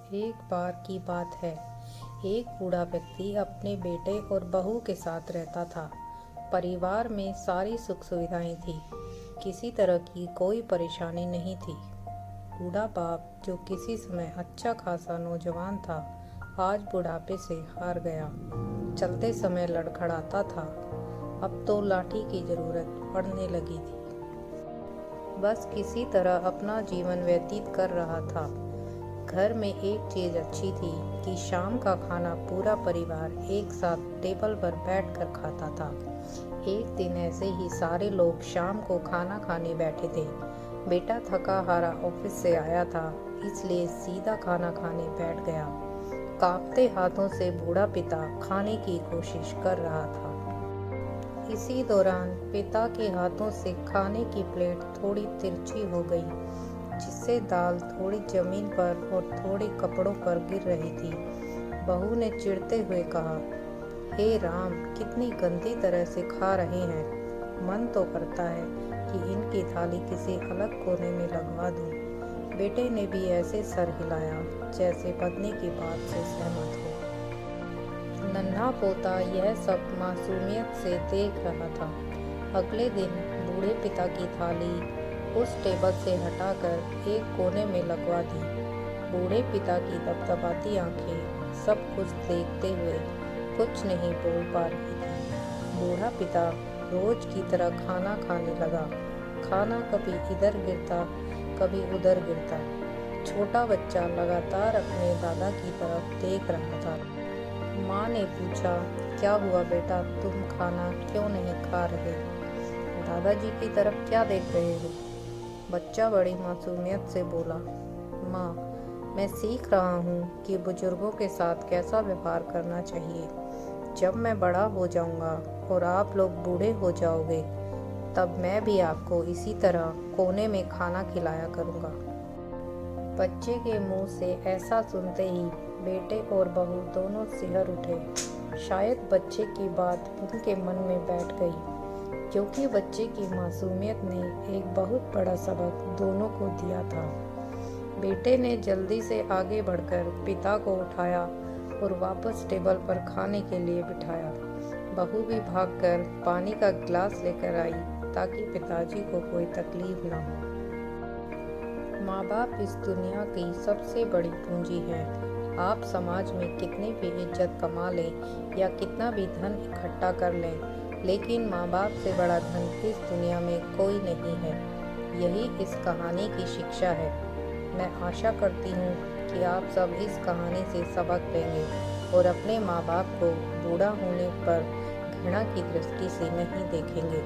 एक बार की बात है। एक बूढ़ा व्यक्ति अपने बेटे और बहू के साथ रहता था। परिवार में सारी सुख सुविधाएं थी। किसी तरह की कोई परेशानी नहीं थी। बूढ़ा बाप, जो किसी समय अच्छा खासा नौजवान था, आज बुढ़ापे से हार गया। चलते समय लड़खड़ाता था। अब तो लाठी की जरूरत पड़ने लगी थी। बस किसी तरह अपना जीवन व्यतीत कर रहा था। घर में एक चीज अच्छी थी कि शाम का खाना पूरा परिवार एक साथ टेबल पर बैठकर खाता था। एक दिन ऐसे ही सारे लोग शाम को खाना खाने बैठे थे। बेटा थका हारा ऑफिस से आया था, इसलिए सीधा खाना खाने बैठ गया। कांपते हाथों से बूढ़ा पिता खाने की कोशिश कर रहा था। इसी दौरान पिता के हाथों से खाने की प्लेट थोड़ी तिरछी हो गई, जिससे दाल थोड़ी जमीन पर और थोड़ी कपड़ों पर गिर रही थी। बहू ने चिढ़ते हुए कहा, हे राम, कितनी गंदी तरह से खा रहे हैं। मन तो करता है कि इनकी थाली किसी अलग कोने में लगवा दूं। बेटे ने भी ऐसे सर हिलाया जैसे पत्नी की बात से सहमत हो। नन्हा पोता यह सब मासूमियत से देख रहा था। अगले दिन बूढ़े पिता की थाली उस टेबल से हटाकर एक कोने में लगवा दी। बूढ़े पिता की दबदबाती आंखें सब कुछ देखते हुए कुछ नहीं बोल पा रही थी। बूढ़ा पिता रोज की तरह खाना खाने लगा। खाना कभी इधर गिरता, कभी उधर गिरता। छोटा बच्चा लगातार अपने दादा की तरफ देख रहा था। माँ ने पूछा, क्या हुआ बेटा, तुम खाना क्यों नहीं खा रहे? दादाजी की तरफ क्या देख रहे हो? बच्चा बड़ी मासूमियत से बोला, माँ, मैं सीख रहा हूँ कि बुजुर्गों के साथ कैसा व्यवहार करना चाहिए। जब मैं बड़ा हो जाऊँगा और आप लोग बूढ़े हो जाओगे, तब मैं भी आपको इसी तरह कोने में खाना खिलाया करूँगा। बच्चे के मुंह से ऐसा सुनते ही बेटे और बहू दोनों सिहर उठे। शायद बच्चे की बात उनके मन में बैठ गई, क्योंकि बच्चे की मासूमियत ने एक बहुत बड़ा सबक दोनों को दिया था। बेटे ने जल्दी से आगे बढ़कर पिता को उठाया और वापस टेबल पर खाने के लिए बिठाया। बहू भी भागकर पानी का गिलास लेकर आई ताकि पिताजी को कोई तकलीफ न हो। माँ बाप इस दुनिया की सबसे बड़ी पूंजी है। आप समाज में कितनी भी इज्जत कमा लें या कितना भी धन इकट्ठा कर लें, लेकिन माँ बाप से बड़ा धन इस दुनिया में कोई नहीं है। यही इस कहानी की शिक्षा है। मैं आशा करती हूँ कि आप सब इस कहानी से सबक लेंगे और अपने माँ बाप को बूढ़ा होने पर घृणा की दृष्टि से नहीं देखेंगे।